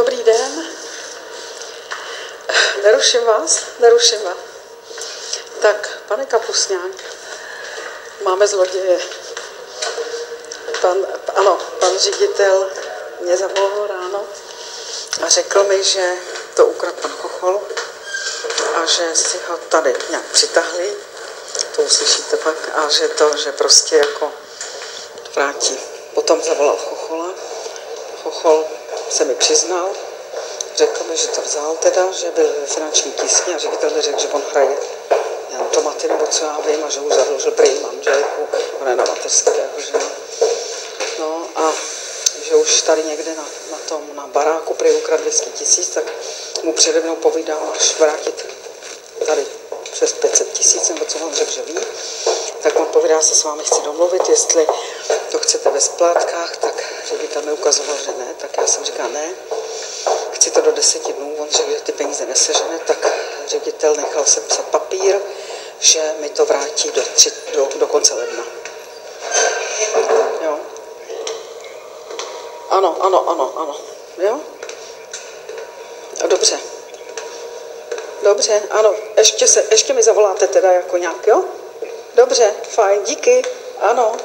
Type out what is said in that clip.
Dobrý den. Neruším vás? Neruším vás. Tak, pane Kapusňák, máme zloděje. Pan ředitel mě zavolal ráno a řekl mi, že to ukradl pan Chochol a že si ho tady nějak přitahli, to uslyšíte pak, a že prostě jako vrátí. Potom zavolal Chochola. Chochol se mi přiznal, řekl mi, že to vzal teda, že byl ve finanční tísni a ředitel mi řekl, že on hraje automaty nebo co já vím a že už zadlužil prý manželku, ona je na mateřské, že no a že už tady někde na baráku prý ukradl 200 000, tak mu přede mnou povídal, až vrátit tady přes 500 000, nebo co on řekl, že ví, tak on povídá, se s vámi chci domluvit, jestli to chcete ve splátkách, tak ředitel mi ukazoval, že ne, tak já jsem říkal ne, chci to do 10 dnů, on řekl, že ty peníze nesežene, tak ředitel nechal sepsat papír, že mi to vrátí do konce ledna. Jo. Ano. Jo? Dobře. Dobře, ano. Ještě mi zavoláte teda jako nějak, jo? Dobře, fajn, díky. Ano.